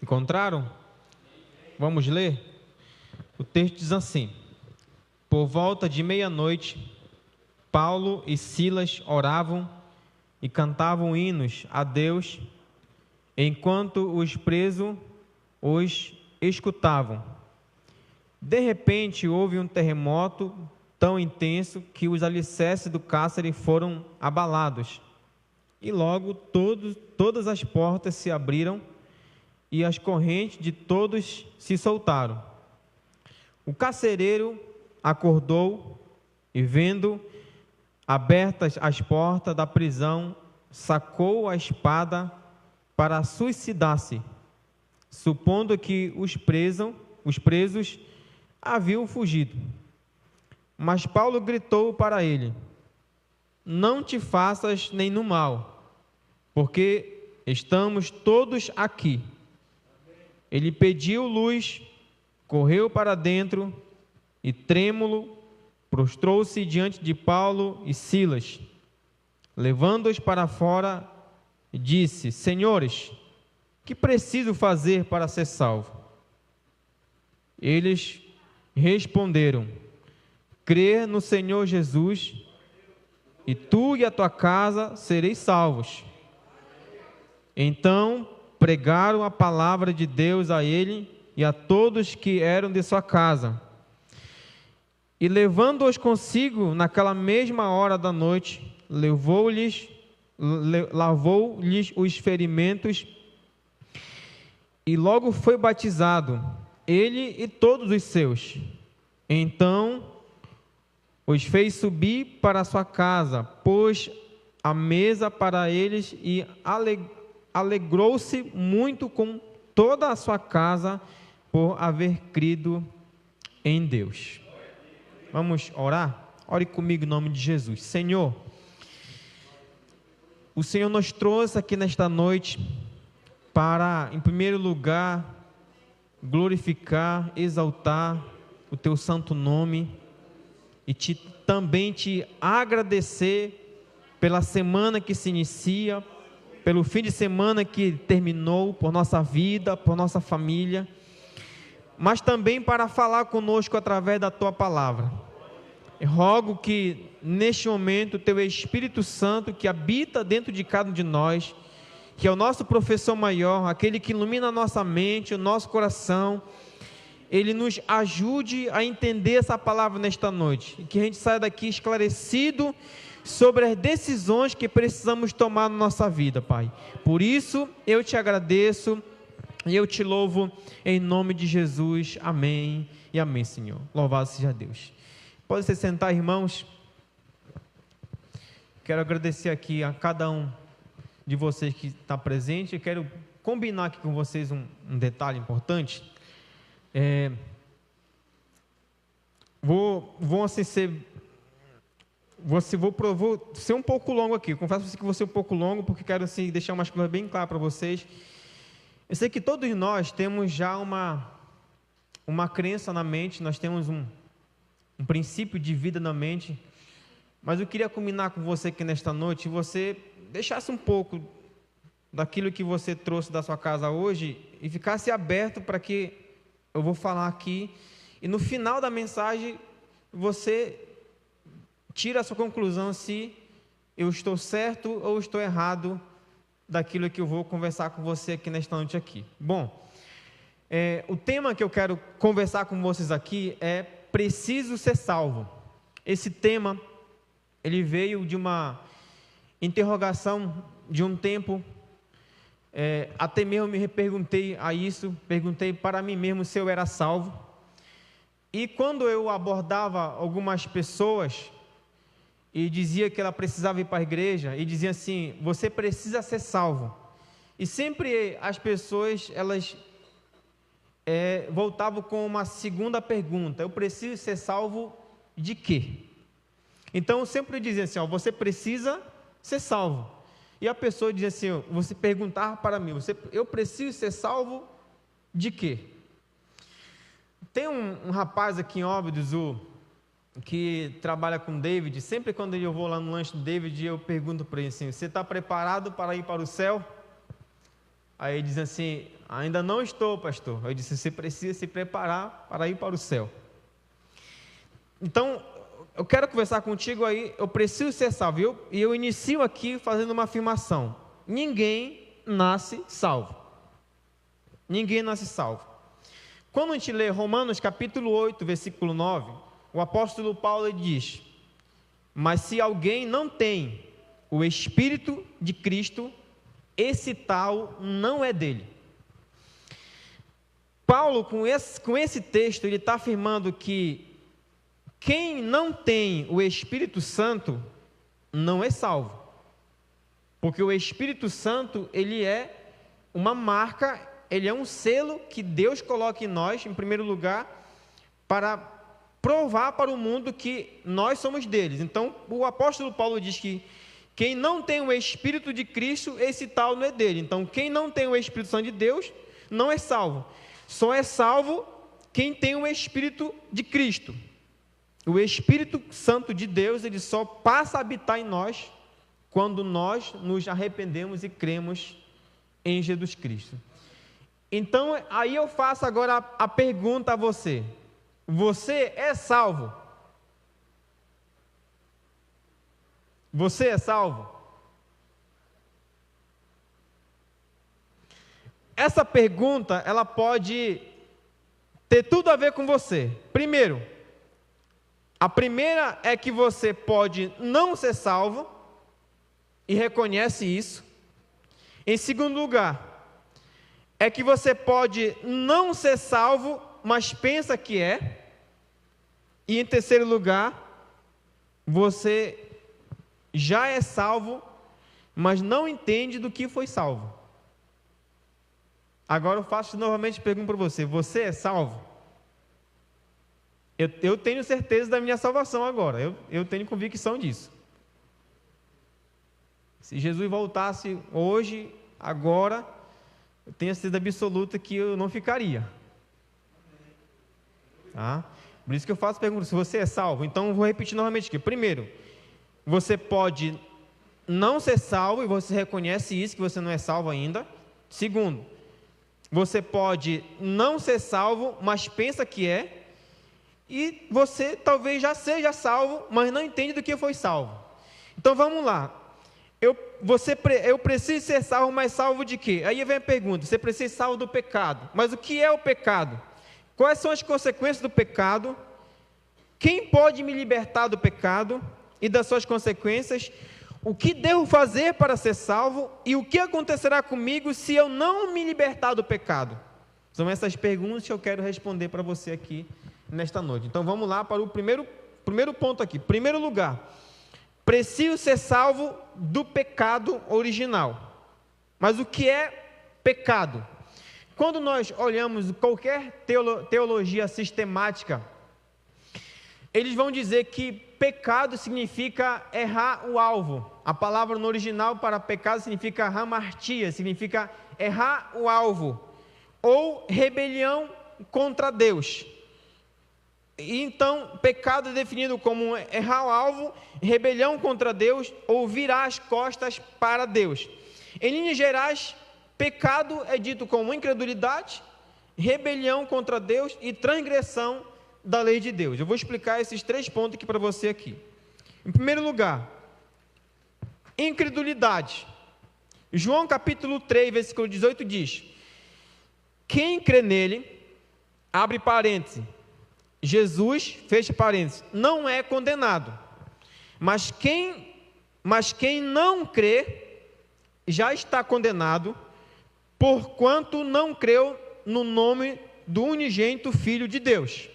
Encontraram? Vamos ler? O texto diz assim: Por volta de meia-noite, Paulo e Silas oravam e cantavam hinos a Deus, enquanto os presos os escutavam. De repente, houve um terremoto tão intenso que os alicerces do cárcere foram abalados. E logo todas as portas se abriram e as correntes de todos se soltaram. O carcereiro acordou e, vendo abertas as portas da prisão, sacou a espada para suicidar-se, supondo que os presos haviam fugido. Mas Paulo gritou para ele: Não te faças nenhum mal, porque estamos todos aqui. Ele pediu luz, correu para dentro e, trêmulo, prostrou-se diante de Paulo e Silas. Levando-os para fora, disse: Senhores, que preciso fazer para ser salvo? Eles responderam: Crer no Senhor Jesus, e tu e a tua casa sereis salvos. Então pregaram a palavra de Deus a ele e a todos que eram de sua casa. E levando-os consigo naquela mesma hora da noite, lavou-lhes os ferimentos e logo foi batizado, ele e todos os seus. Então os fez subir para a sua casa, pôs a mesa para eles e alegrou-se muito com toda a sua casa por haver crido em Deus. Vamos orar? Ore comigo em nome de Jesus. Senhor, o Senhor nos trouxe aqui nesta noite para, em primeiro lugar, glorificar, exaltar o teu santo nome e também te agradecer pela semana que se inicia, pelo fim de semana que terminou, por nossa vida, por nossa família, mas também para falar conosco através da tua palavra. Eu rogo que neste momento o teu Espírito Santo, que habita dentro de cada um de nós, que é o nosso professor maior, aquele que ilumina a nossa mente, o nosso coração, ele nos ajude a entender essa palavra nesta noite, e que a gente saia daqui esclarecido sobre as decisões que precisamos tomar na nossa vida, Pai. Por isso, eu te agradeço e eu te louvo em nome de Jesus. Amém e amém, Senhor. Louvado seja Deus. Pode se sentar, irmãos. Quero agradecer aqui a cada um de vocês que está presente. Eu quero combinar aqui com vocês um detalhe importante. Vou ser um pouco longo aqui. Confesso que vou ser um pouco longo, porque quero assim, deixar umas coisas bem claras para vocês. Eu sei que todos nós temos já uma crença na mente, nós temos um princípio de vida na mente, mas eu queria combinar com você aqui nesta noite, você deixasse um pouco daquilo que você trouxe da sua casa hoje e ficasse aberto para que eu vou falar aqui, e no final da mensagem você tira a sua conclusão se eu estou certo ou estou errado daquilo que eu vou conversar com você aqui nesta noite aqui. Bom, o tema que eu quero conversar com vocês aqui é preciso ser salvo. Esse tema, ele veio de uma interrogação de um tempo, até mesmo me perguntei perguntei para mim mesmo se eu era salvo, e quando eu abordava algumas pessoas e dizia que ela precisava ir para a igreja, e dizia assim: você precisa ser salvo, e sempre as pessoas, elas voltavam com uma segunda pergunta: eu preciso ser salvo de quê? Então eu sempre dizia assim: você precisa ser salvo. E a pessoa dizia assim, você perguntava para mim: eu preciso ser salvo de quê? Tem um rapaz aqui em Óbidos, que trabalha com o David. Sempre quando eu vou lá no lanche do David, eu pergunto para ele assim: você está preparado para ir para o céu? Aí ele diz assim: ainda não estou, pastor. Eu disse: você precisa se preparar para ir para o céu. Então, eu quero conversar contigo aí. Eu preciso ser salvo. E eu inicio aqui fazendo uma afirmação: ninguém nasce salvo. Ninguém nasce salvo. Quando a gente lê Romanos capítulo 8, versículo 9, o apóstolo Paulo diz: mas se alguém não tem o Espírito de Cristo, esse tal não é dele. Paulo, com esse texto, ele está afirmando que quem não tem o Espírito Santo não é salvo. Porque o Espírito Santo, ele é uma marca, ele é um selo que Deus coloca em nós, em primeiro lugar, para provar para o mundo que nós somos deles. Então, o apóstolo Paulo diz que quem não tem o Espírito de Cristo, esse tal não é dele. Então, quem não tem o Espírito Santo de Deus, não é salvo. Só é salvo quem tem o Espírito de Cristo. O Espírito Santo de Deus, ele só passa a habitar em nós quando nós nos arrependemos e cremos em Jesus Cristo. Então, aí eu faço agora a pergunta a você: você é salvo? Você é salvo? Essa pergunta, ela pode ter tudo a ver com você. Primeiro, a primeira é que você pode não ser salvo e reconhece isso. Em segundo lugar, é que você pode não ser salvo, mas pensa que é. E em terceiro lugar, você já é salvo, mas não entende do que foi salvo. Agora eu faço novamente a pergunta para você: você é salvo? Eu tenho certeza da minha salvação agora, eu tenho convicção disso. Se Jesus voltasse hoje, agora, eu tenho certeza absoluta que eu não ficaria. Tá? Por isso que eu faço a pergunta: se você é salvo? Então eu vou repetir novamente aqui. Primeiro, você pode não ser salvo e você reconhece isso, que você não é salvo ainda. Segundo, você pode não ser salvo, mas pensa que é. E você talvez já seja salvo, mas não entende do que foi salvo. Então vamos lá. Eu preciso ser salvo, mas salvo de quê? Aí vem a pergunta: você precisa ser salvo do pecado. Mas o que é o pecado? Quais são as consequências do pecado? Quem pode me libertar do pecado e das suas consequências? O que devo fazer para ser salvo? E o que acontecerá comigo se eu não me libertar do pecado? São essas perguntas que eu quero responder para você aqui nesta noite. Então vamos lá para o primeiro ponto aqui. Primeiro lugar, preciso ser salvo do pecado original. Mas o que é pecado? Quando nós olhamos qualquer teologia sistemática, eles vão dizer que pecado significa errar o alvo. A palavra no original para pecado significa hamartia, significa errar o alvo, ou rebelião contra Deus. E então, pecado é definido como errar o alvo, rebelião contra Deus, ou virar as costas para Deus. Em linhas gerais, pecado é dito como incredulidade, rebelião contra Deus e transgressão da lei de Deus. Eu vou explicar esses 3 pontos aqui para você aqui. Em primeiro lugar, incredulidade. João capítulo 3, versículo 18 diz: quem crê nele, abre parênteses, Jesus, fecha parênteses, não é condenado. Mas quem não crê, já está condenado, porquanto não creu no nome do unigênito Filho de Deus.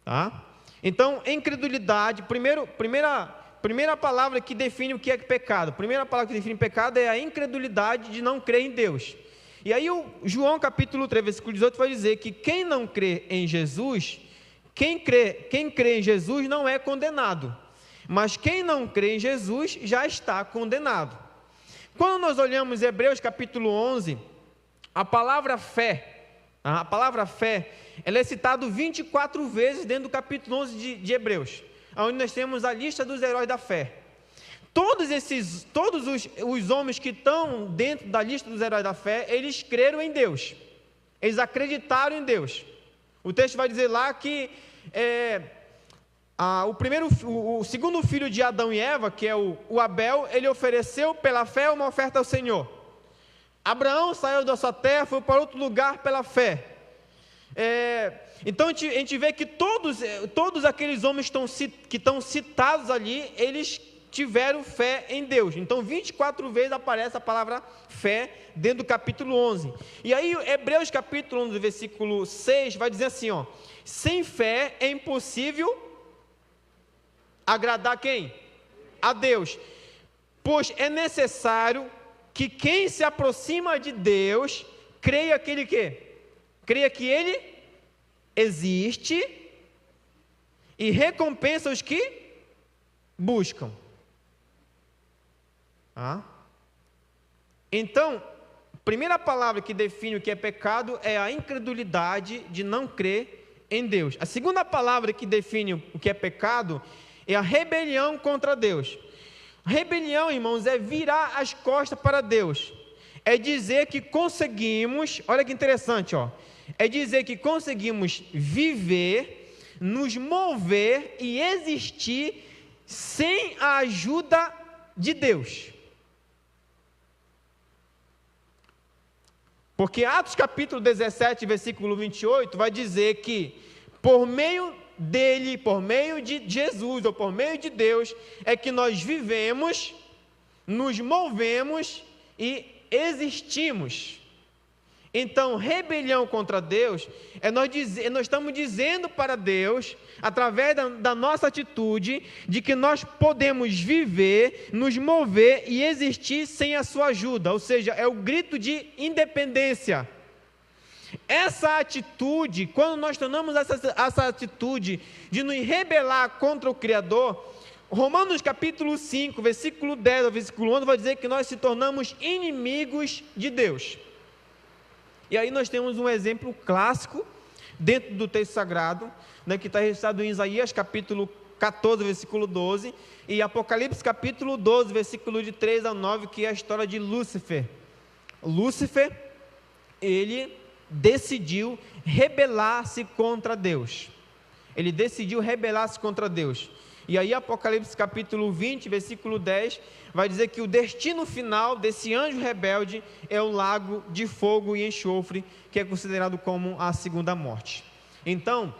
Tá? Então, incredulidade, primeira palavra que define o que é pecado. A primeira palavra que define pecado é a incredulidade de não crer em Deus. E aí o João capítulo 3, versículo 18 vai dizer que quem não crê em Jesus, quem crê em Jesus não é condenado, mas quem não crê em Jesus já está condenado. Quando nós olhamos Hebreus capítulo 11, a palavra fé, ela é citada 24 vezes dentro do capítulo 11 de Hebreus, onde nós temos a lista dos heróis da fé. Todos os homens que estão dentro da lista dos heróis da fé, eles creram em Deus. Eles acreditaram em Deus. O texto vai dizer lá que o segundo filho de Adão e Eva, que é o Abel, ele ofereceu pela fé uma oferta ao Senhor. Abraão saiu da sua terra, foi para outro lugar pela fé. Então a gente vê que todos aqueles homens que estão citados ali, eles tiveram fé em Deus. Então 24 vezes aparece a palavra fé dentro do capítulo 11. E aí Hebreus capítulo 11, versículo 6, vai dizer assim, ó: sem fé é impossível agradar quem? A Deus. Pois é necessário que quem se aproxima de Deus creia que Ele quê? Creia que Ele existe e recompensa os que buscam. Então, a primeira palavra que define o que é pecado é a incredulidade de não crer em Deus. A segunda palavra que define o que é pecado é a rebelião contra Deus. Rebelião, irmãos, é virar as costas para Deus. É dizer que conseguimos, olha que interessante, ó. É dizer que conseguimos viver, nos mover e existir sem a ajuda de Deus. Porque Atos capítulo 17, versículo 28, vai dizer que por meio dele, por meio de Jesus, ou por meio de Deus, é que nós vivemos, nos movemos e existimos. Então, rebelião contra Deus, nós estamos dizendo para Deus, através da nossa atitude, de que nós podemos viver, nos mover e existir sem a sua ajuda, ou seja, é o grito de independência. Essa atitude, quando nós tornamos essa atitude de nos rebelar contra o Criador, Romanos capítulo 5, versículo 10 ao versículo 11, vai dizer que nós se tornamos inimigos de Deus. E aí nós temos um exemplo clássico dentro do texto sagrado, né, que está registrado em Isaías capítulo 14, versículo 12, e Apocalipse capítulo 12, versículo de 3 a 9, que é a história de Lúcifer. Lúcifer, ele decidiu rebelar-se contra Deus. Ele decidiu rebelar-se contra Deus. E aí Apocalipse capítulo 20, versículo 10, vai dizer que o destino final desse anjo rebelde é o lago de fogo e enxofre, que é considerado como a segunda morte. Então,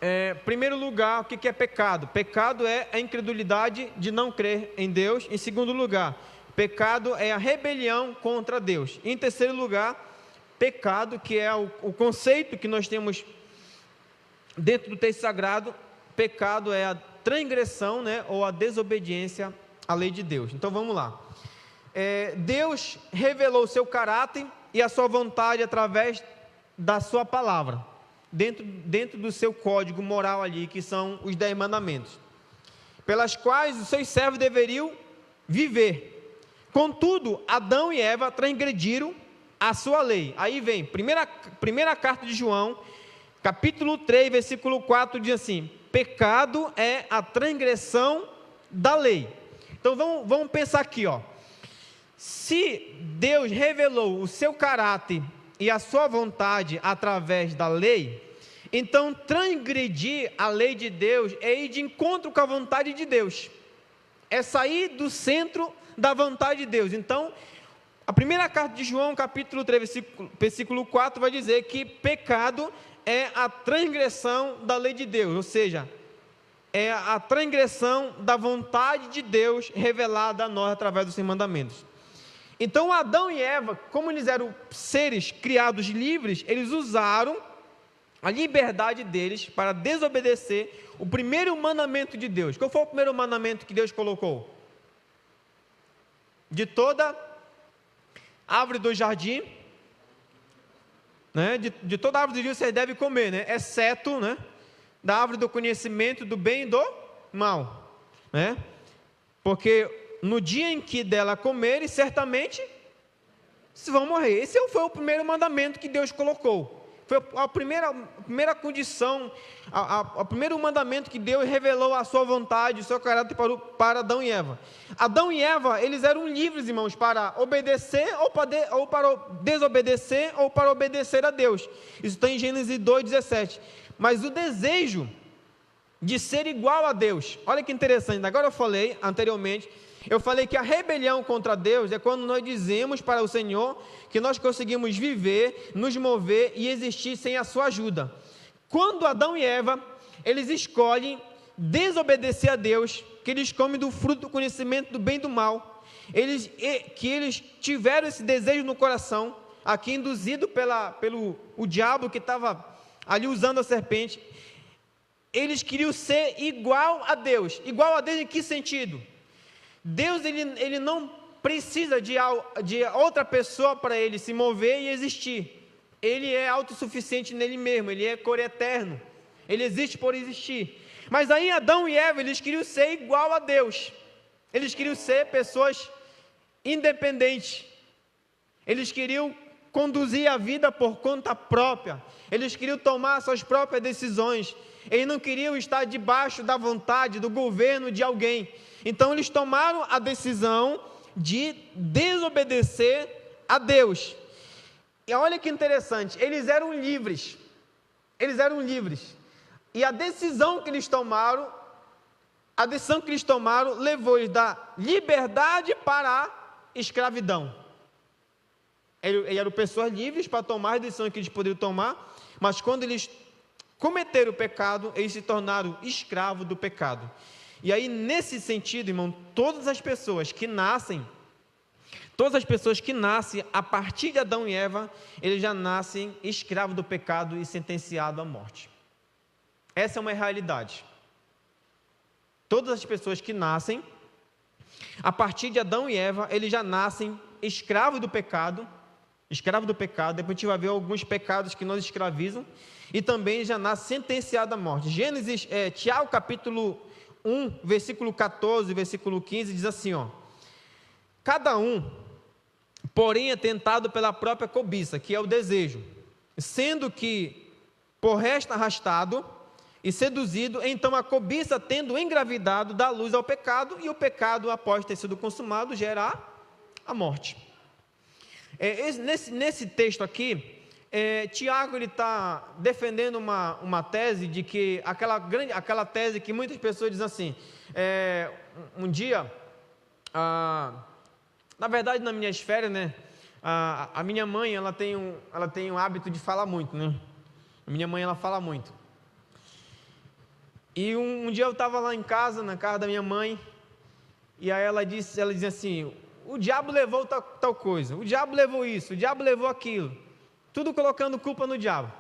em primeiro lugar, o que é pecado? Pecado é a incredulidade de não crer em Deus. Em segundo lugar, pecado é a rebelião contra Deus. Em terceiro lugar, pecado, que é o conceito que nós temos dentro do texto sagrado, pecado é a transgressão, né, ou a desobediência à lei de Deus. Então vamos lá. Deus revelou o seu caráter e a sua vontade através da sua palavra, dentro do seu código moral ali, que são os 10 mandamentos, pelas quais os seus servos deveriam viver. Contudo, Adão e Eva transgrediram a sua lei. Aí vem, primeira carta de João, capítulo 3, versículo 4, diz assim: pecado é a transgressão da lei. Então vamos pensar aqui, ó. Se Deus revelou o seu caráter e a sua vontade através da lei, então transgredir a lei de Deus é ir de encontro com a vontade de Deus, é sair do centro da vontade de Deus. Então, a primeira carta de João, capítulo 3, versículo 4, vai dizer que pecado é a transgressão da lei de Deus, ou seja, é a transgressão da vontade de Deus revelada a nós através dos seus mandamentos. Então Adão e Eva, como eles eram seres criados livres, eles usaram a liberdade deles para desobedecer o primeiro mandamento de Deus. Qual foi o primeiro mandamento que Deus colocou? De toda árvore do jardim, né, de toda árvore do jardim você deve comer, né, exceto, né, da árvore do conhecimento do bem e do mal, né, porque no dia em que dela comerem, certamente vocês vão morrer. Esse foi o primeiro mandamento que Deus colocou. Foi a primeira condição, o primeiro mandamento que Deus revelou a sua vontade, o seu caráter para Adão e Eva. Adão e Eva, eles eram livres, irmãos, para obedecer ou para desobedecer ou para obedecer a Deus. Isso está em Gênesis 2:17. Mas o desejo de ser igual a Deus, olha que interessante, agora eu falei anteriormente, eu falei que a rebelião contra Deus é quando nós dizemos para o Senhor que nós conseguimos viver, nos mover e existir sem a sua ajuda. Quando Adão e Eva, eles escolhem desobedecer a Deus, que eles comem do fruto do conhecimento do bem e do mal, que eles tiveram esse desejo no coração, aqui induzido pelo diabo que estava ali usando a serpente, eles queriam ser igual a Deus. Igual a Deus em que sentido? Deus, ele não precisa de outra pessoa para ele se mover e existir. Ele é autossuficiente nele mesmo, ele é coeterno, ele existe por existir. Mas aí Adão e Eva, eles queriam ser igual a Deus. Eles queriam ser pessoas independentes. Eles queriam conduzir a vida por conta própria. Eles queriam tomar suas próprias decisões. Eles não queriam estar debaixo da vontade, do governo de alguém. Então eles tomaram a decisão de desobedecer a Deus. E olha que interessante, eles eram livres. E a decisão que eles tomaram levou eles da liberdade para a escravidão. Eles eram pessoas livres para tomar as decisões que eles poderiam tomar, mas quando eles cometeram o pecado, eles se tornaram escravos do pecado. E aí, nesse sentido, irmão, todas as pessoas que nascem a partir de Adão e Eva, eles já nascem escravos do pecado e sentenciados à morte. Essa é uma realidade. Todas as pessoas que nascem a partir de Adão e Eva, eles já nascem escravos do pecado, depois a gente vai ver alguns pecados que nos escravizam, e também já nasce sentenciado à morte. Tiago capítulo 1, versículo 14, versículo 15, diz assim, cada um, porém, é tentado pela própria cobiça, que é o desejo, sendo que, por resto arrastado e seduzido, então a cobiça, tendo engravidado, dá luz ao pecado, e o pecado, após ter sido consumado, gera a morte. Nesse texto aqui, Tiago está defendendo uma tese de que, aquela tese que muitas pessoas dizem assim, um dia, na verdade, nas minhas férias, né, a minha mãe, ela tem um hábito de falar muito, né, a minha mãe, ela fala muito, e um dia eu estava lá em casa, na casa da minha mãe, e aí ela dizia assim, o diabo levou tal coisa, o diabo levou isso, o diabo levou aquilo, tudo colocando culpa no diabo.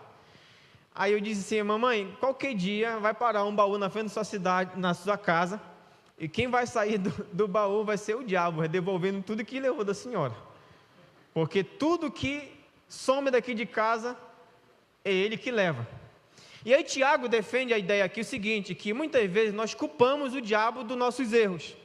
Aí eu disse assim, mamãe, qualquer dia vai parar um baú na frente da sua cidade, na sua casa, e quem vai sair do baú vai ser o diabo, devolvendo tudo que levou da senhora, porque tudo que some daqui de casa, é ele que leva. E aí Tiago defende a ideia aqui o seguinte, que muitas vezes nós culpamos o diabo dos nossos erros,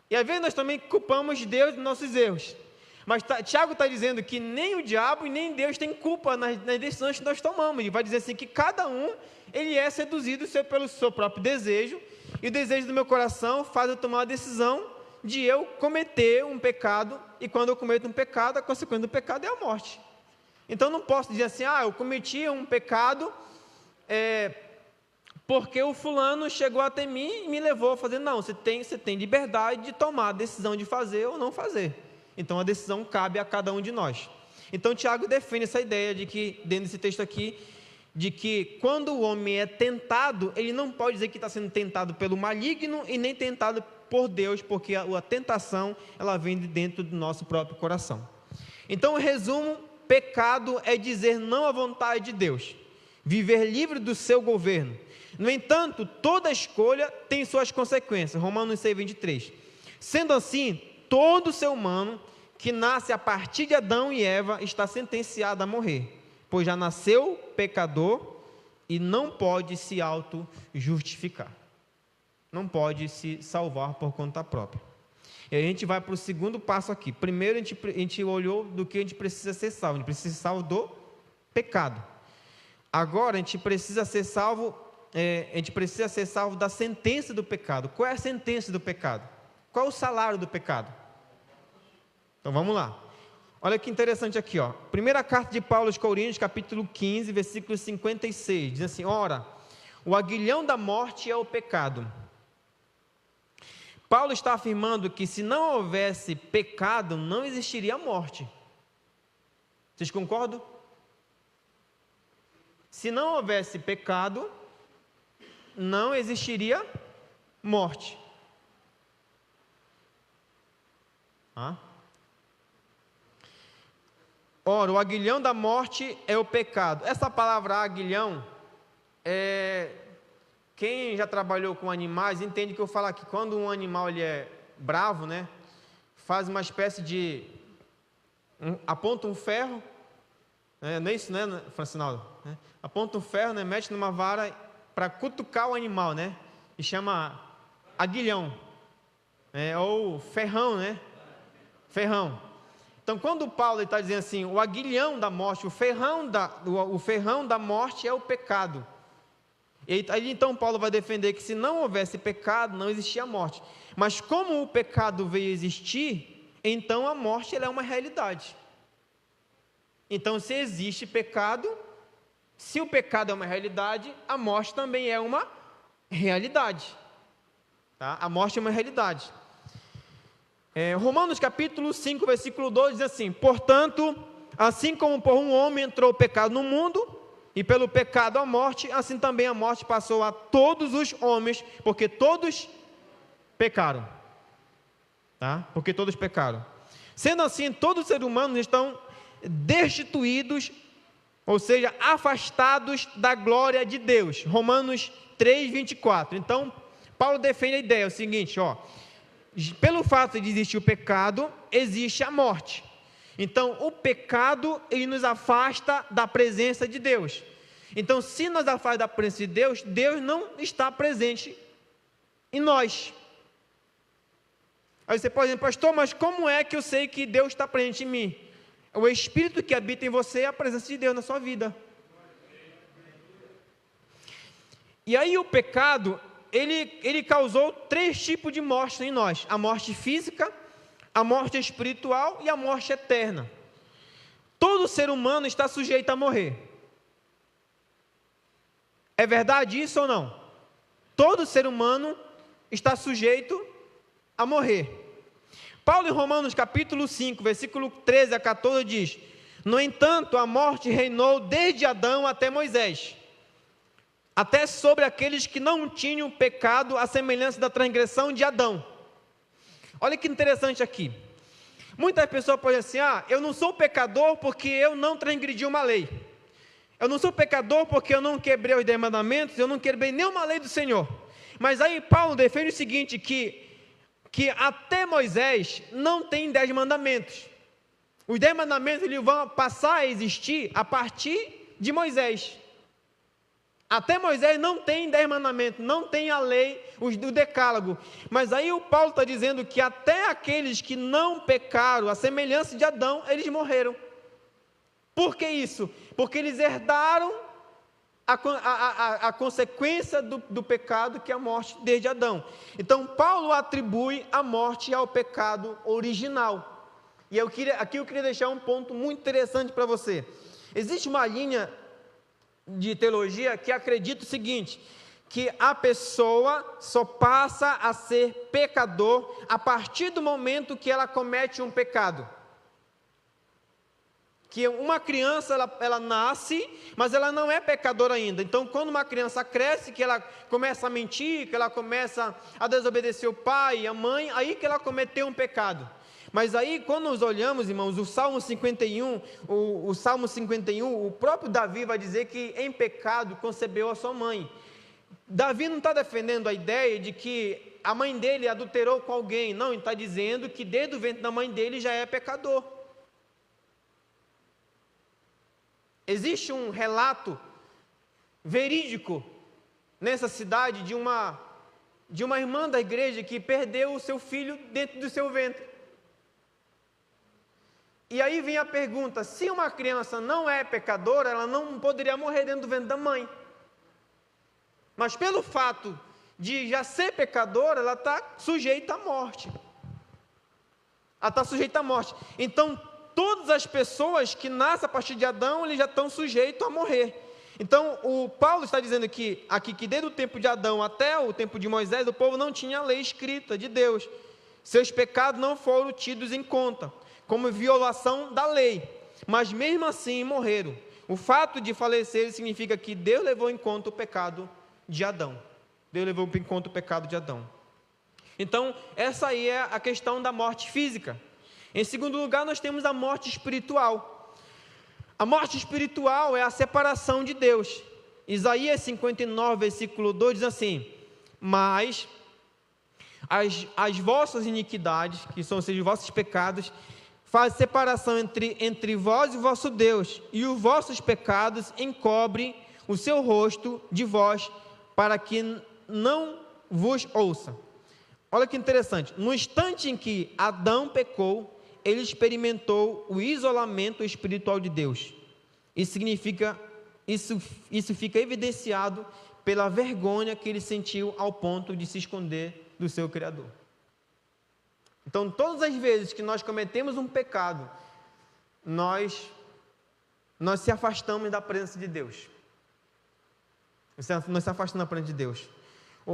e às vezes nós também culpamos Deus dos nossos erros. Mas Tiago está dizendo que nem o diabo e nem Deus tem culpa nas decisões que nós tomamos. E vai dizer assim que cada um, ele é seduzido pelo seu próprio desejo. E o desejo do meu coração faz eu tomar a decisão de eu cometer um pecado. E quando eu cometo um pecado, a consequência do pecado é a morte. Então não posso dizer assim, eu cometi um pecado porque o fulano chegou até mim e me levou a fazer. Não, você tem liberdade de tomar a decisão de fazer ou não fazer. Então a decisão cabe a cada um de nós. Então Tiago defende essa ideia de que, dentro desse texto aqui, de que quando o homem é tentado, ele não pode dizer que está sendo tentado pelo maligno e nem tentado por Deus, porque a tentação, ela vem de dentro do nosso próprio coração. Então, em resumo, pecado é dizer não à vontade de Deus, viver livre do seu governo. No entanto, toda escolha tem suas consequências. Romanos 6:23. Sendo assim, todo ser humano que nasce a partir de Adão e Eva está sentenciado a morrer, pois já nasceu pecador e não pode se auto-justificar. Não pode se salvar por conta própria. E a gente vai para o segundo passo aqui. Primeiro, a gente olhou do que a gente precisa ser salvo. A gente precisa ser salvo do pecado. Agora a gente precisa ser salvo, da sentença do pecado. Qual é a sentença do pecado? Qual é o salário do pecado? Então vamos lá. Olha que interessante aqui, ó. Primeira carta de Paulo aos Coríntios, capítulo 15, versículo 56, diz assim: ora, o aguilhão da morte é o pecado. Paulo está afirmando que se não houvesse pecado, não existiria morte. Vocês concordam? Se não houvesse pecado, não existiria morte. Ora, o aguilhão da morte é o pecado. Essa palavra aguilhão, quem já trabalhou com animais entende que eu falo aqui, quando um animal ele é bravo, né, faz uma espécie de, aponta um ferro, não é isso, né, Francinaldo? Aponta um ferro, né, mete numa vara para cutucar o animal, né, e chama aguilhão, ou ferrão, né, ferrão. Então, quando Paulo está dizendo assim, o aguilhão da morte, o ferrão da morte é o pecado. E aí, então, Paulo vai defender que se não houvesse pecado, não existia morte. Mas como o pecado veio existir, então a morte ela é uma realidade. Então, se existe pecado, se o pecado é uma realidade, a morte também é uma realidade. Tá? A morte é uma realidade. Romanos capítulo 5, versículo 12 diz assim: portanto, assim como por um homem entrou o pecado no mundo, e pelo pecado a morte, assim também a morte passou a todos os homens, porque todos pecaram. Tá? Porque todos pecaram. Sendo assim, todos os seres humanos estão destituídos, ou seja, afastados da glória de Deus. Romanos 3, 24. Então, Paulo defende a ideia, é o seguinte, pelo fato de existir o pecado, existe a morte. Então, o pecado, ele nos afasta da presença de Deus. Então, se nos afasta da presença de Deus, Deus não está presente em nós. Aí você pode dizer, pastor, mas como é que eu sei que Deus está presente em mim? O Espírito que habita em você é a presença de Deus na sua vida. E aí o pecado, ele causou 3 tipos de morte em nós: a morte física, a morte espiritual e a morte eterna. Todo ser humano está sujeito a morrer. É verdade isso ou não? Todo ser humano está sujeito a morrer. Paulo em Romanos capítulo 5, versículo 13 a 14 diz: no entanto, a morte reinou desde Adão até Moisés, até sobre aqueles que não tinham pecado, à semelhança da transgressão de Adão. Olha que interessante aqui. Muitas pessoas podem dizer assim: eu não sou pecador porque eu não transgredi uma lei. Eu não sou pecador porque eu não quebrei os 10 mandamentos, eu não quebrei nenhuma lei do Senhor. Mas aí Paulo defende o seguinte, que até Moisés não tem 10 mandamentos. Os 10 mandamentos eles vão passar a existir a partir de Moisés. Até Moisés não tem 10 mandamentos, não tem a lei, o decálogo. Mas aí o Paulo está dizendo que até aqueles que não pecaram, a semelhança de Adão, eles morreram. Por que isso? Porque eles herdaram a consequência do pecado, que é a morte desde Adão. Então Paulo atribui a morte ao pecado original. E aqui eu queria deixar um ponto muito interessante para você. Existe uma linha de teologia que acredita o seguinte, que a pessoa só passa a ser pecador a partir do momento que ela comete um pecado. Que uma criança, ela nasce, mas ela não é pecadora ainda. Então, quando uma criança cresce, que ela começa a mentir, que ela começa a desobedecer o pai e a mãe, aí que ela cometeu um pecado. Mas aí, quando nós olhamos, irmãos, o Salmo 51, o próprio Davi vai dizer que em pecado concebeu a sua mãe. Davi não está defendendo a ideia de que a mãe dele adulterou com alguém. Não, ele está dizendo que desde o ventre da mãe dele já é pecador. Existe um relato verídico nessa cidade de uma irmã da igreja que perdeu o seu filho dentro do seu ventre. E aí vem a pergunta: se uma criança não é pecadora, ela não poderia morrer dentro do ventre da mãe. Mas pelo fato de já ser pecadora, ela está sujeita à morte. Ela está sujeita à morte. Então, todas as pessoas que nascem a partir de Adão, eles já estão sujeitos a morrer. Então, o Paulo está dizendo aqui que desde o tempo de Adão até o tempo de Moisés, o povo não tinha a lei escrita de Deus. Seus pecados não foram tidos em conta, como violação da lei. Mas mesmo assim morreram. O fato de falecer significa que Deus levou em conta o pecado de Adão. Deus levou em conta o pecado de Adão. Então, essa aí é a questão da morte física. Em segundo lugar, nós temos a morte espiritual. A morte espiritual é a separação de Deus. Isaías 59, versículo 2 diz assim: mas as vossas iniquidades, que são, ou seja, os vossos pecados, fazem separação entre vós e o vosso Deus, e os vossos pecados encobrem o seu rosto de vós, para que não vos ouça. Olha que interessante, no instante em que Adão pecou, ele experimentou o isolamento espiritual de Deus. Isso fica evidenciado pela vergonha que ele sentiu ao ponto de se esconder do seu Criador. Então, todas as vezes que nós cometemos um pecado, nós se afastamos da presença de Deus. Nós se afastamos da presença de Deus.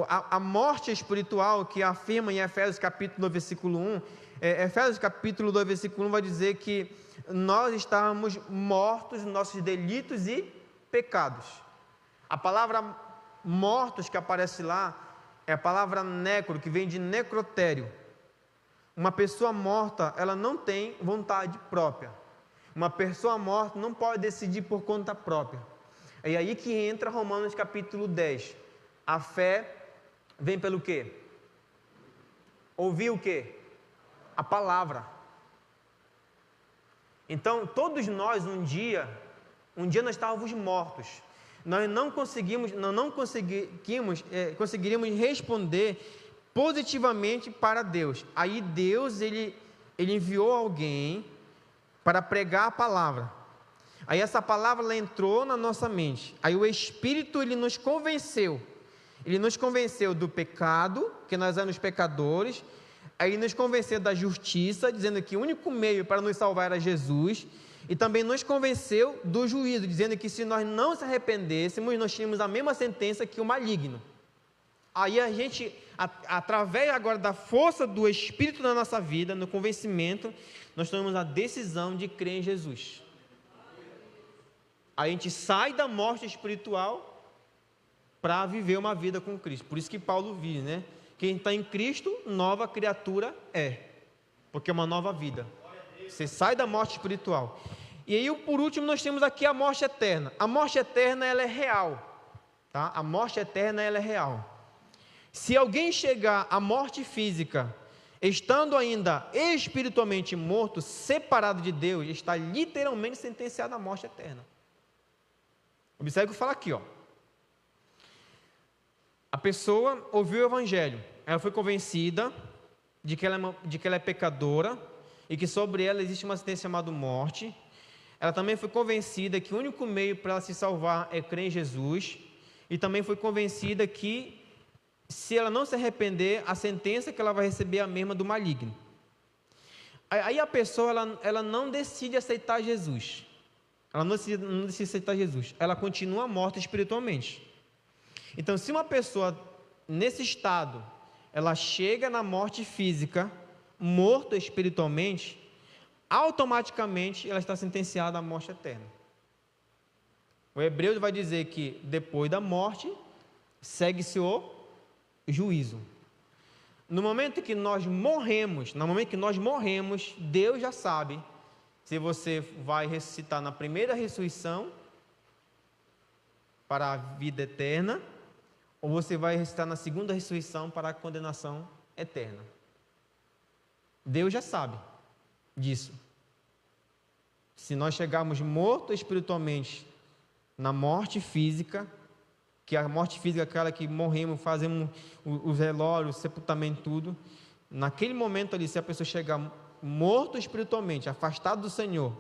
A morte espiritual que afirma em Efésios capítulo 2, versículo 1, Efésios capítulo 2, versículo 1 vai dizer que nós estávamos mortos nos nossos delitos e pecados. A palavra mortos que aparece lá é a palavra necro, que vem de necrotério. Uma pessoa morta, ela não tem vontade própria. Uma pessoa morta não pode decidir por conta própria. É aí que entra Romanos capítulo 10. A fé vem pelo quê? Ouvir o quê? A palavra. Então, todos nós um dia nós estávamos mortos. Nós não conseguiríamos responder positivamente para Deus. Aí Deus, ele enviou alguém para pregar a palavra. Aí essa palavra ela entrou na nossa mente. Aí o Espírito, ele nos convenceu. Ele nos convenceu do pecado, que nós éramos pecadores. Aí nos convenceu da justiça, dizendo que o único meio para nos salvar era Jesus. E também nos convenceu do juízo, dizendo que se nós não se arrependêssemos, nós tínhamos a mesma sentença que o maligno. Aí a gente, através agora da força do Espírito na nossa vida, no convencimento, nós tomamos a decisão de crer em Jesus. A gente sai da morte espiritual para viver uma vida com Cristo. Por isso que Paulo diz, né? Quem está em Cristo, nova criatura é. Porque é uma nova vida. Você sai da morte espiritual. E aí, por último, nós temos aqui a morte eterna. A morte eterna, ela é real. Tá? A morte eterna, ela é real. Se alguém chegar à morte física, estando ainda espiritualmente morto, separado de Deus, está literalmente sentenciado à morte eterna. Observe o que eu falo aqui, ó. A pessoa ouviu o Evangelho, ela foi convencida de que ela é pecadora e que sobre ela existe uma sentença chamada morte. Ela também foi convencida que o único meio para ela se salvar é crer em Jesus, e também foi convencida que se ela não se arrepender, a sentença que ela vai receber é a mesma do maligno. Aí a pessoa ela não decide aceitar Jesus. Ela não decide aceitar Jesus. Ela continua morta espiritualmente. Então, se uma pessoa nesse estado, ela chega na morte física, morta espiritualmente, automaticamente ela está sentenciada à morte eterna. O Hebreus vai dizer que depois da morte, segue-se o juízo. No momento que nós morremos, Deus já sabe se você vai ressuscitar na primeira ressurreição para a vida eterna, ou você vai ressuscitar na segunda ressurreição para a condenação eterna. Deus já sabe disso. Se nós chegarmos mortos espiritualmente na morte física, que a morte física é aquela que morremos, fazemos os velórios, o sepultamento, tudo, naquele momento ali, se a pessoa chegar morto espiritualmente, afastado do Senhor,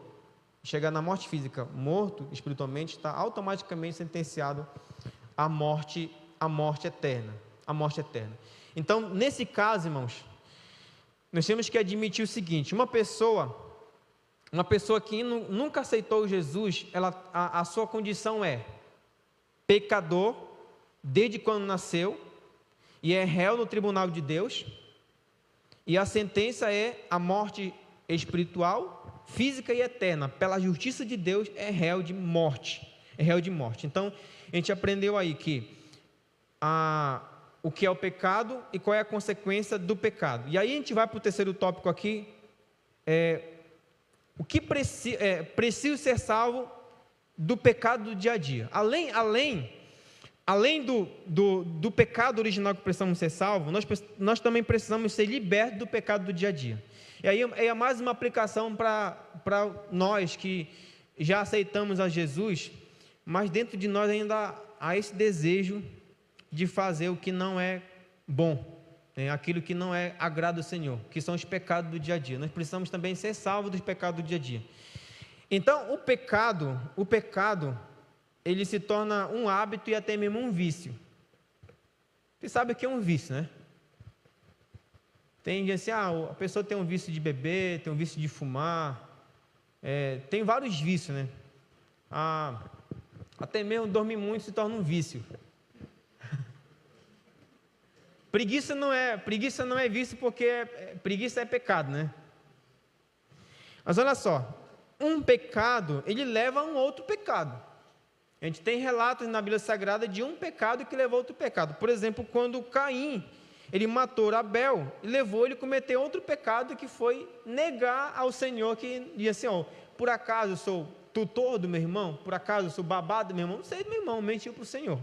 chegar na morte física, morto espiritualmente, está automaticamente sentenciado à morte eterna, Então, nesse caso, irmãos, nós temos que admitir o seguinte: uma pessoa que nunca aceitou Jesus, a sua condição é pecador desde quando nasceu, e é réu no tribunal de Deus, e a sentença é a morte espiritual, física e eterna. Pela justiça de Deus, é réu de morte. Então, a gente aprendeu aí que o que é o pecado e qual é a consequência do pecado. E aí a gente vai para o terceiro tópico aqui, o que precisa ser salvo do pecado do dia a dia. Além do pecado original que precisamos ser salvos, nós também precisamos ser libertos do pecado do dia a dia. E aí é mais uma aplicação para nós que já aceitamos a Jesus, mas dentro de nós ainda há esse desejo de fazer o que não é bom, aquilo que não agrada ao Senhor, que são os pecados do dia a dia. Nós precisamos também ser salvos dos pecados do dia a dia. Então, o pecado, ele se torna um hábito e até mesmo um vício. Você sabe o que é um vício, né? Tem assim, a pessoa tem um vício de beber, tem um vício de fumar, tem vários vícios, né? Até mesmo dormir muito se torna um vício. Preguiça não é vício, porque preguiça é pecado, né? Mas olha só, um pecado, ele leva a um outro pecado. A gente tem relatos na Bíblia Sagrada de um pecado que levou a outro pecado. Por exemplo, quando Caim, ele matou Abel, levou ele a cometer outro pecado, que foi negar ao Senhor, que disse assim, por acaso eu sou tutor do meu irmão? Por acaso eu sou babado do meu irmão? Não sei do meu irmão, mentiu para o Senhor.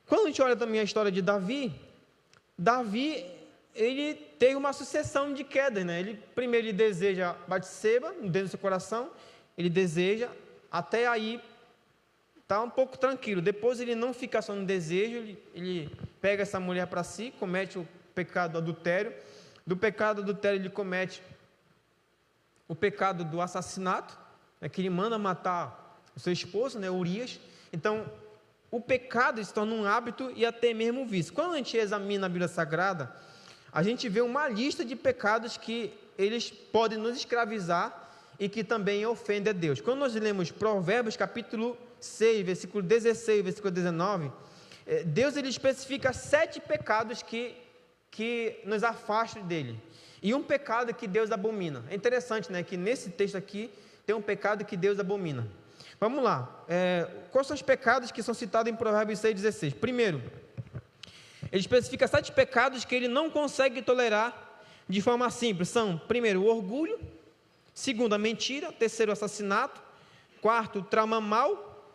Quando a gente olha também a história de Davi, ele teve uma sucessão de quedas, né? Primeiro ele deseja Batseba, dentro do seu coração, ele deseja, até aí está um pouco tranquilo. Depois ele não fica só no desejo, ele pega essa mulher para si, comete o pecado do adultério. Do pecado do adultério ele comete o pecado do assassinato, que ele manda matar o seu esposo, Urias. Então, o pecado se torna um hábito e até mesmo um vício. Quando a gente examina a Bíblia Sagrada, a gente vê uma lista de pecados que eles podem nos escravizar e que também ofendem a Deus. Quando nós lemos Provérbios capítulo 6, versículo 16, versículo 19, Deus ele especifica 7 pecados que nos afastam dele, e um pecado que Deus abomina. É interessante, né, que nesse texto aqui tem um pecado que Deus abomina. Vamos lá, quais são os pecados que são citados em Provérbios 6,16? Primeiro, ele especifica 7 pecados que ele não consegue tolerar de forma simples. São, primeiro, o orgulho; segundo, a mentira; terceiro, o assassinato; quarto, trama mal;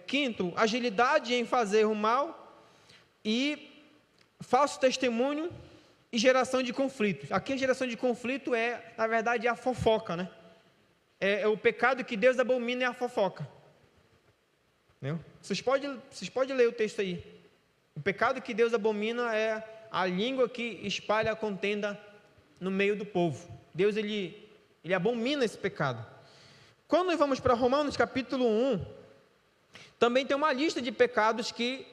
quinto, agilidade em fazer o mal; e falso testemunho e geração de conflitos. Aqui a geração de conflito na verdade, a fofoca, né? O pecado que Deus abomina é a fofoca. Entendeu? Vocês podem ler o texto aí. O pecado que Deus abomina é a língua que espalha a contenda no meio do povo. Deus, ele abomina esse pecado. Quando nós vamos para Romanos capítulo 1, também tem uma lista de pecados que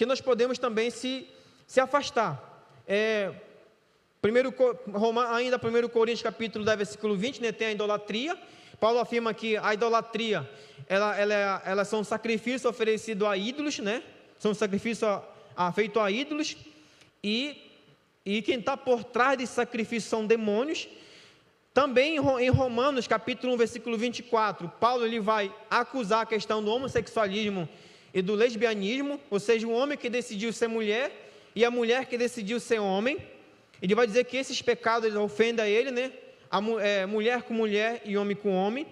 nós podemos também se afastar. Ainda 1 Coríntios capítulo 10, versículo 20, né, tem a idolatria. Paulo afirma que a idolatria, elas são sacrifícios oferecidos a ídolos, né? São sacrifícios feitos a ídolos, e quem está por trás desse sacrifício são demônios. Também em Romanos capítulo 1, versículo 24, Paulo ele vai acusar a questão do homossexualismo e do lesbianismo, ou seja, o homem que decidiu ser mulher e a mulher que decidiu ser homem. Ele vai dizer que esses pecados ofendem a ele, né? Mulher com mulher e homem com homem.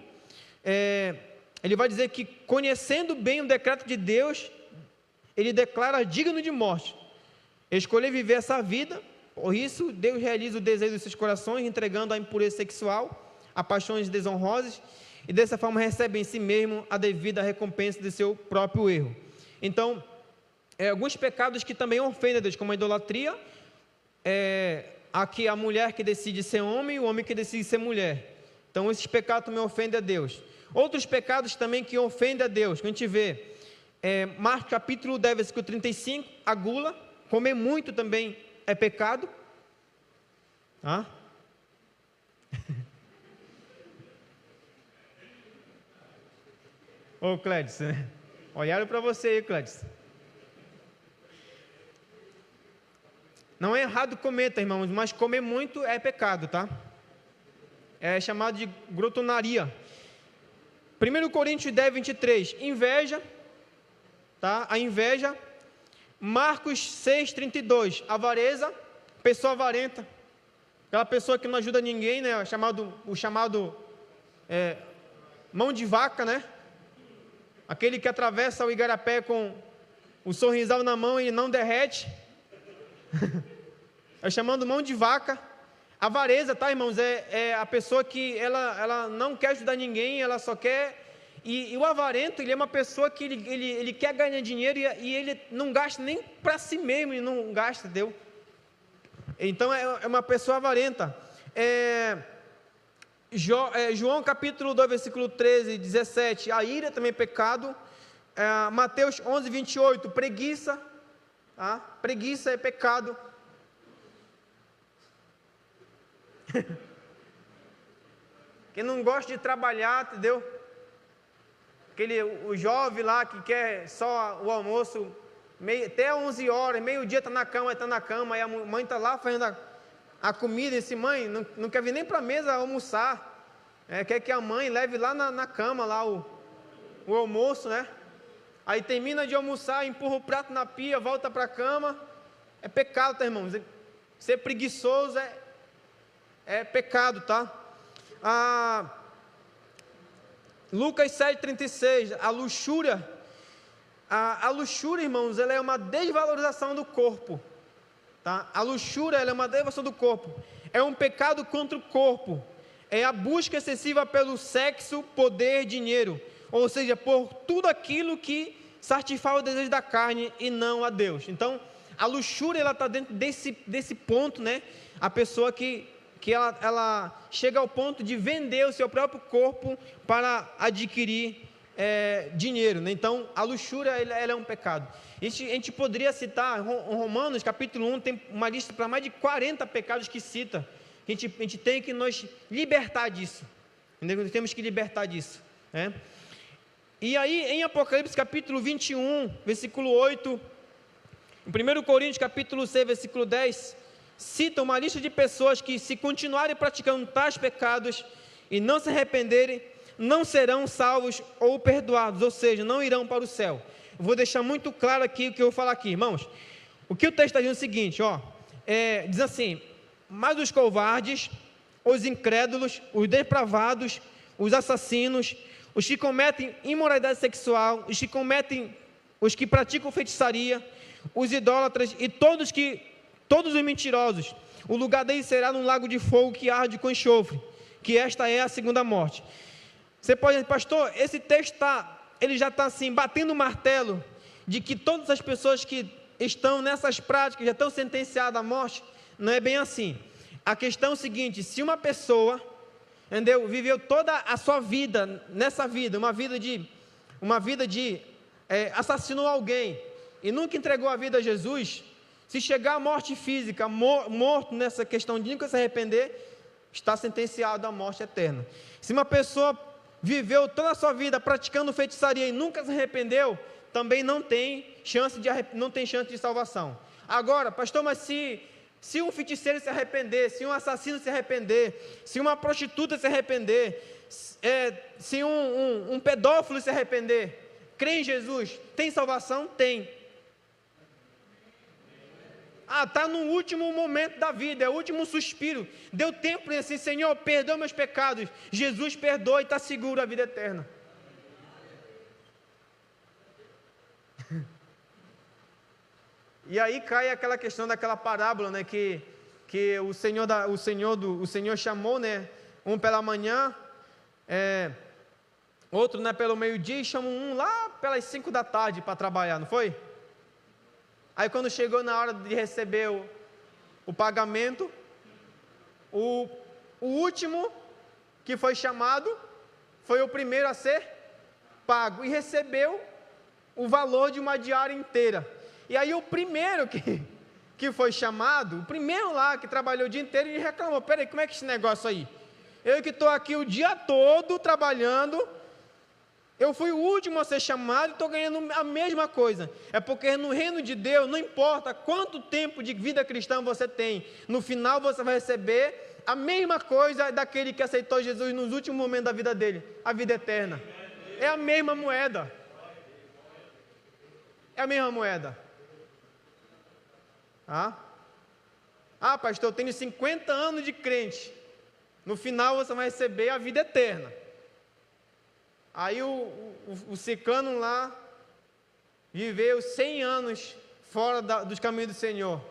Ele vai dizer que, conhecendo bem o decreto de Deus, ele declara digno de morte escolher viver essa vida. Por isso, Deus realiza o desejo dos seus corações, entregando a impureza sexual, a paixões desonrosas, e dessa forma recebe em si mesmo a devida recompensa de seu próprio erro. Então, alguns pecados que também ofendem a Deus, como a idolatria, aqui a mulher que decide ser homem e o homem que decide ser mulher. Então esses pecados também ofendem a Deus. Outros pecados também que ofendem a Deus, que a gente vê, Marcos capítulo 10, versículo 35, a gula, comer muito também é pecado. Ah? Ô Clédson, né? Olharam para você aí, Clédson. Não é errado comer, tá, irmãos, mas comer muito é pecado, tá? É chamado de glutonaria. 1 Coríntios 10, 23, inveja, tá? A inveja. Marcos 6, 32, avareza, pessoa avarenta, aquela pessoa que não ajuda ninguém, né? O chamado mão de vaca, né? Aquele que atravessa o igarapé com o sorrisal na mão e não derrete. É chamando mão de vaca. Avareza, tá, irmãos? É a pessoa que ela não quer ajudar ninguém, ela só quer. E o avarento, ele é uma pessoa que ele quer ganhar dinheiro e ele não gasta nem para si mesmo, ele não gasta, entendeu? Então é uma pessoa avarenta. João capítulo 2, versículo 13 e 17, a ira também é pecado. Mateus 11, 28, preguiça, tá? Preguiça é pecado. Quem não gosta de trabalhar, entendeu? O jovem lá que quer só o almoço, até 11 horas, meio-dia está na cama, aí a mãe está lá fazendo a comida, e disse, mãe, não quer vir nem para a mesa almoçar, quer que a mãe leve lá na cama lá o almoço, né? Aí termina de almoçar, empurra o prato na pia, volta para a cama, é pecado, tá, irmãos? Ser preguiçoso é pecado, tá? Lucas 7,36, a luxúria, irmãos, ela é uma desvalorização do corpo, tá? A luxúria, ela é uma desvalorização do corpo, é um pecado contra o corpo, é a busca excessiva pelo sexo, poder, dinheiro, ou seja, por tudo aquilo que satisfaz o desejo da carne e não a Deus. Então, a luxúria, ela está dentro desse ponto, né? A pessoa que ela chega ao ponto de vender o seu próprio corpo para adquirir dinheiro, né? Então, a luxúria, ela é um pecado. A gente poderia citar, Romanos capítulo 1, tem uma lista para mais de 40 pecados que cita. A gente tem que nos libertar disso. Entendeu? Temos que libertar disso, né? E aí, em Apocalipse capítulo 21, versículo 8, em 1 Coríntios capítulo 6, versículo 10, cita uma lista de pessoas que, se continuarem praticando tais pecados e não se arrependerem, não serão salvos ou perdoados, ou seja, não irão para o céu. Eu vou deixar muito claro aqui o que eu vou falar aqui, irmãos. O que o texto está dizendo é o seguinte, diz assim, mas os covardes, os incrédulos, os depravados, os assassinos, os que cometem imoralidade sexual, os que praticam feitiçaria, os idólatras e todos os mentirosos, o lugar deles será num lago de fogo que arde com enxofre, que esta é a segunda morte. Você pode dizer, pastor, esse texto ele já está assim, batendo o martelo, de que todas as pessoas que estão nessas práticas já estão sentenciadas à morte. Não é bem assim. A questão é o seguinte, se uma pessoa, entendeu, viveu toda a sua vida, nessa vida, uma vida de assassinou alguém, e nunca entregou a vida a Jesus, se chegar à morte física, morto nessa questão de nunca se arrepender, está sentenciado à morte eterna. Se uma pessoa viveu toda a sua vida praticando feitiçaria e nunca se arrependeu, também não tem chance de salvação. Agora, pastor, mas se um feiticeiro se arrepender, se um assassino se arrepender, se uma prostituta se arrepender, se um pedófilo se arrepender, crê em Jesus, tem salvação? Tem. Está no último momento da vida, é o último suspiro, deu tempo para assim, Senhor, perdoa meus pecados, Jesus perdoa e está seguro a vida eterna. E aí cai aquela questão daquela parábola, né, que o Senhor chamou, né, um pela manhã, outro, né, pelo meio-dia, e chamou um lá pelas 5 da tarde para trabalhar, não foi? Aí quando chegou na hora de receber o pagamento, o último que foi chamado foi o primeiro a ser pago e recebeu o valor de uma diária inteira. E aí o primeiro que foi chamado, o primeiro lá que trabalhou o dia inteiro, ele reclamou: peraí, como é que é esse negócio aí? Eu que estou aqui o dia todo trabalhando, eu fui o último a ser chamado e estou ganhando a mesma coisa. É porque no reino de Deus, não importa quanto tempo de vida cristã você tem, no final você vai receber a mesma coisa daquele que aceitou Jesus nos últimos momentos da vida dele, a vida eterna. É a mesma moeda. É a mesma moeda. Pastor, eu tenho 50 anos de crente. No final você vai receber a vida eterna. Aí o ciclano lá viveu 100 anos fora dos caminhos do Senhor.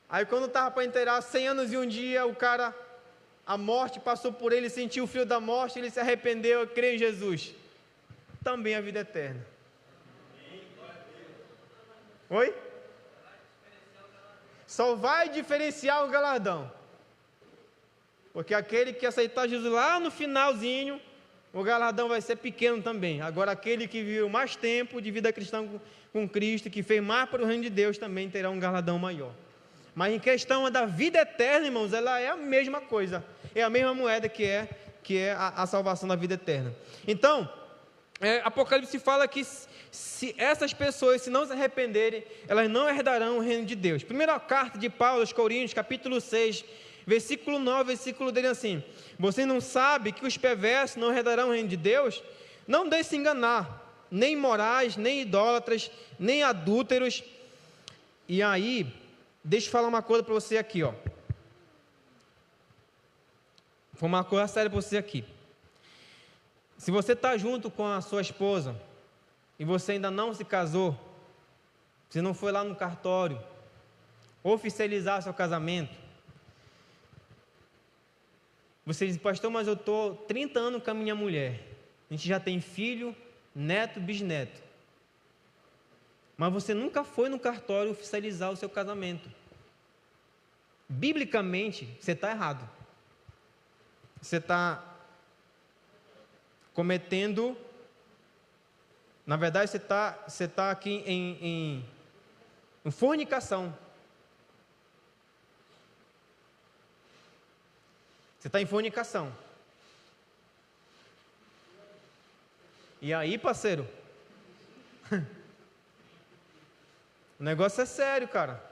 Aí quando estava para inteirar 100 anos e um dia, a morte passou por ele, sentiu o frio da morte, ele se arrependeu, creu em Jesus. Também a vida eterna. Oi? Só vai diferenciar o galardão. Porque aquele que aceitar Jesus lá no finalzinho, o galardão vai ser pequeno também. Agora aquele que viveu mais tempo de vida cristã com Cristo, que fez mais para o reino de Deus, também terá um galardão maior. Mas em questão da vida eterna, irmãos, ela é a mesma coisa. É a mesma moeda que é a salvação da vida eterna. Então, Apocalipse fala que se essas pessoas, se não se arrependerem, elas não herdarão o reino de Deus. Primeira carta de Paulo aos Coríntios, capítulo 6, versículo 9, versículo dele assim: vocês não sabem que os perversos não herdarão o reino de Deus? Não deixe se enganar, nem imorais, nem idólatras, nem adúlteros. E aí, deixa eu falar uma coisa para você aqui, ó. Vou uma coisa séria para você aqui. Se você está junto com a sua esposa e você ainda não se casou, você não foi lá no cartório oficializar seu casamento, você diz: pastor, mas eu estou 30 anos com a minha mulher, a gente já tem filho, neto, bisneto, mas você nunca foi no cartório oficializar o seu casamento. Biblicamente, você está errado. Você está cometendo, na verdade, você está aqui em fornicação. Você está em fornicação. E aí, parceiro, o negócio é sério, cara.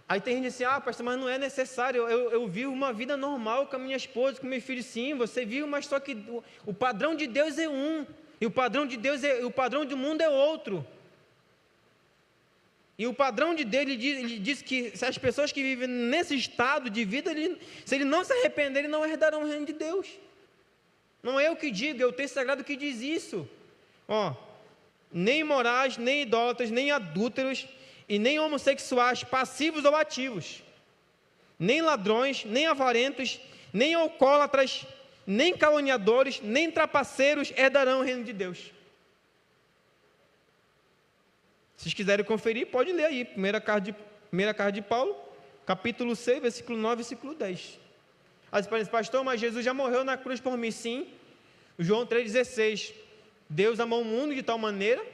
Aí tem gente assim: pastor, mas não é necessário, eu vivo uma vida normal com a minha esposa, com meu filho. Sim, você vive, mas só que o padrão de Deus é um, e o padrão de Deus o padrão do mundo é outro. E o padrão de Deus, ele diz que se as pessoas que vivem nesse estado de vida, se ele não se arrependerem, não herdarão o reino de Deus. Não é eu que digo, é o texto sagrado que diz isso. Nem imorais, nem idólatras, nem adúlteros, e nem homossexuais, passivos ou ativos, nem ladrões, nem avarentos, nem alcoólatras, nem caluniadores, nem trapaceiros herdarão o reino de Deus. Se vocês quiserem conferir, pode ler aí, primeira carta de Paulo, capítulo 6, versículo 9, versículo 10. Aí você diz: pastor, mas Jesus já morreu na cruz por mim. Sim. João 3,16, Deus amou o mundo de tal maneira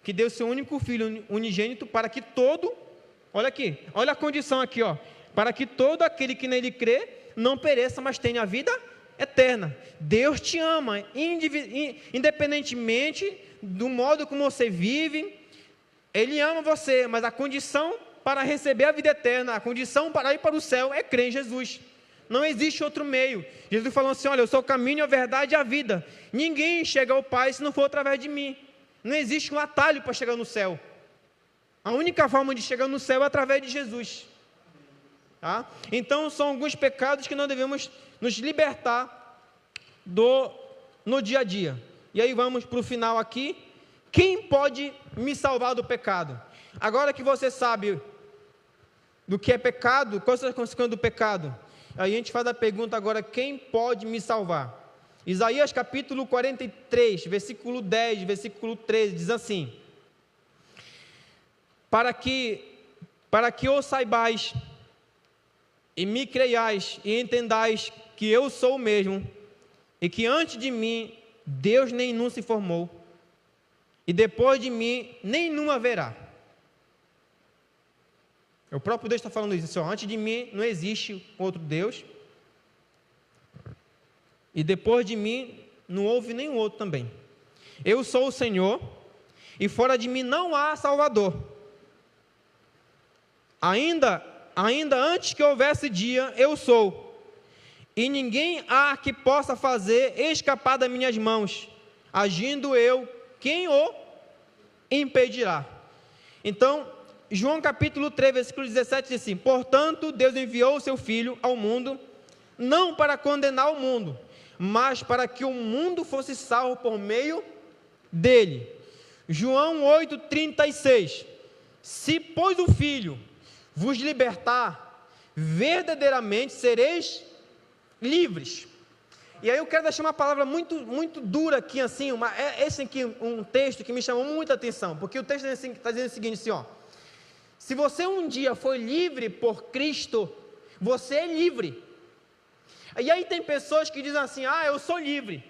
que deu seu único filho unigênito para que todo, olha aqui, olha a condição aqui, para que todo aquele que nele crê não pereça, mas tenha a vida eterna. Deus te ama, independentemente do modo como você vive. Ele ama você, mas a condição para receber a vida eterna, a condição para ir para o céu é crer em Jesus. Não existe outro meio. Jesus falou assim: olha, eu sou o caminho, a verdade e a vida. Ninguém chega ao Pai se não for através de mim. Não existe um atalho para chegar no céu. A única forma de chegar no céu é através de Jesus. Tá? Então, são alguns pecados que nós devemos nos libertar no dia a dia. E aí vamos para o final aqui. Quem pode me salvar do pecado? Agora que você sabe do que é pecado, quais são as consequências do pecado, aí a gente faz a pergunta agora: quem pode me salvar? Isaías capítulo 43, versículo 10, versículo 13, diz assim: para que o saibais, e me creiais, e entendais que eu sou o mesmo, e que antes de mim Deus nenhum se formou, e depois de mim nenhum haverá. O próprio Deus está falando isso, assim, ó, antes de mim não existe outro Deus, e depois de mim não houve nenhum outro também. Eu sou o Senhor, e fora de mim não há Salvador. Ainda antes que houvesse dia, eu sou, e ninguém há que possa fazer escapar das minhas mãos. Agindo eu, quem o impedirá? Então, João capítulo 3, versículo 17 diz assim: portanto, Deus enviou o seu Filho ao mundo, não para condenar o mundo, mas para que o mundo fosse salvo por meio dele. João 8,36: se, pois, o Filho vos libertar, verdadeiramente sereis livres. E aí eu quero deixar uma palavra muito dura aqui, assim, esse aqui, um texto que me chamou muita atenção, porque o texto está dizendo o seguinte, assim, ó: se você um dia foi livre por Cristo, você é livre. E aí tem pessoas que dizem assim: eu sou livre,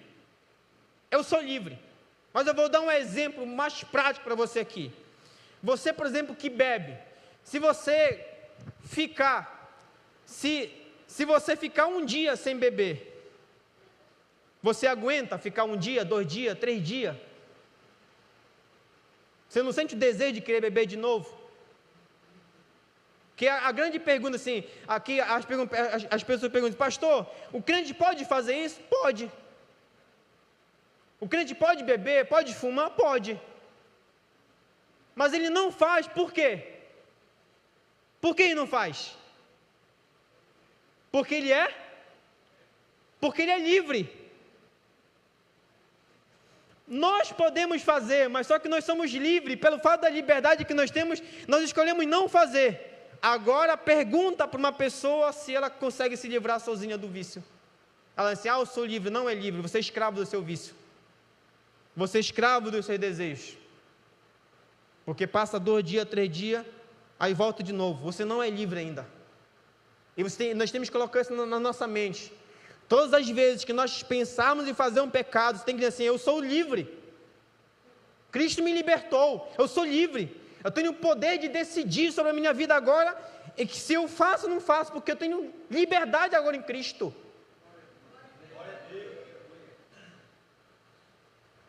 mas eu vou dar um exemplo mais prático para você aqui. Você, por exemplo, que bebe, se você ficar um dia sem beber, você aguenta ficar um dia, 2 dias, 3 dias? Você não sente o desejo de querer beber de novo? Que a grande pergunta, assim, aqui as pessoas perguntam: pastor, o crente pode fazer isso? Pode. O crente pode beber, pode fumar? Pode. Mas ele não faz, por quê? Por que ele não faz? Porque ele é livre. Nós podemos fazer, mas só que nós somos livres, pelo fato da liberdade que nós temos, nós escolhemos não fazer. Agora pergunta para uma pessoa se ela consegue se livrar sozinha do vício. Ela diz assim: eu sou livre. Não é livre, você é escravo do seu vício, você é escravo dos seus desejos, porque passa 2 dias, 3 dias, aí volta de novo. Você não é livre ainda. E nós temos que colocar isso na nossa mente. Todas as vezes que nós pensarmos em fazer um pecado, você tem que dizer assim: eu sou livre, Cristo me libertou, eu sou livre, eu tenho o poder de decidir sobre a minha vida agora, e que se eu faço ou não faço, porque eu tenho liberdade agora em Cristo.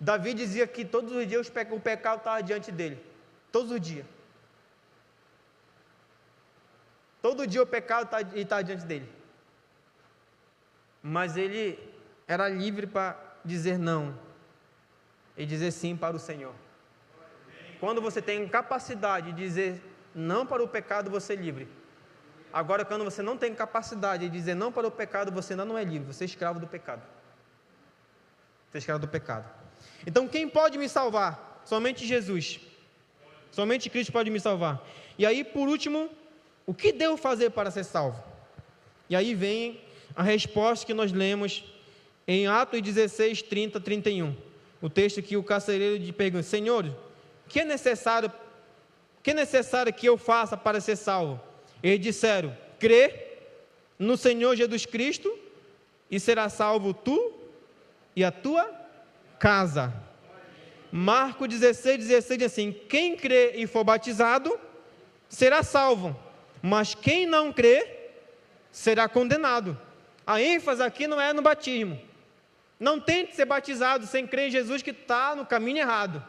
Davi dizia que todos os dias o pecado estava diante dele, todos os dias. Todo dia o pecado está diante dele. Mas ele era livre para dizer não e dizer sim para o Senhor. Quando você tem capacidade de dizer não para o pecado, você é livre. Agora, quando você não tem capacidade de dizer não para o pecado, você ainda não é livre, você é escravo do pecado. Você é escravo do pecado. Então, quem pode me salvar? Somente Jesus. Somente Cristo pode me salvar. E aí, por último, o que devo fazer para ser salvo? E aí vem a resposta que nós lemos em Atos 16, 30, 31. O texto que o carcereiro pergunta: Senhor, o que é necessário que eu faça para ser salvo? Eles disseram: crê no Senhor Jesus Cristo e será salvo tu e a tua casa. Marcos 16 diz assim: quem crê e for batizado será salvo, mas quem não crê será condenado. A ênfase aqui não é no batismo. Não tente ser batizado sem crer em Jesus, que está no caminho errado.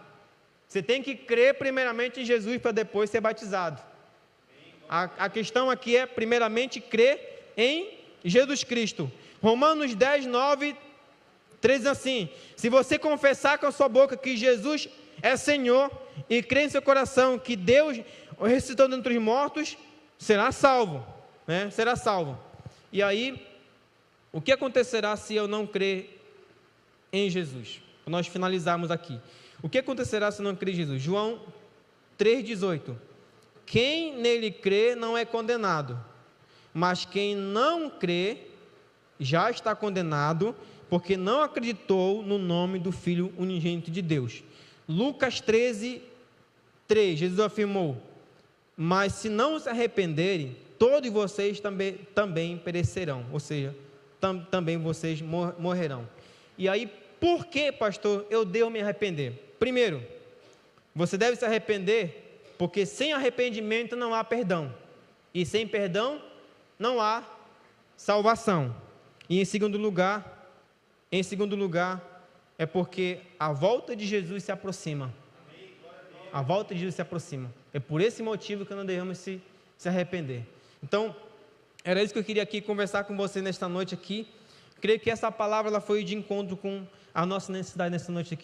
Você tem que crer primeiramente em Jesus para depois ser batizado. A questão aqui é primeiramente crer em Jesus Cristo. Romanos 10, 9, 13 assim: se você confessar com a sua boca que Jesus é Senhor e crer em seu coração que Deus o ressuscitou dentre os mortos, será salvo, né? Será salvo. E aí, o que acontecerá se eu não crer em Jesus? Para nós finalizarmos aqui, o que acontecerá se eu não crer em Jesus? João 3,18: quem nele crê não é condenado, mas quem não crê já está condenado, porque não acreditou no nome do Filho unigênito de Deus. Lucas 13, 3, Jesus afirmou: mas se não se arrependerem, todos vocês também perecerão, ou seja, também vocês morrerão. E aí, por que, pastor, eu devo me arrepender? Primeiro, você deve se arrepender, porque sem arrependimento não há perdão, e sem perdão não há salvação. E em segundo lugar, é porque a volta de Jesus se aproxima. A volta de Jesus se aproxima. É por esse motivo que não devemos se arrepender. Então, era isso que eu queria aqui conversar com você nesta noite aqui. Creio que essa palavra ela foi de encontro com a nossa necessidade nessa noite aqui.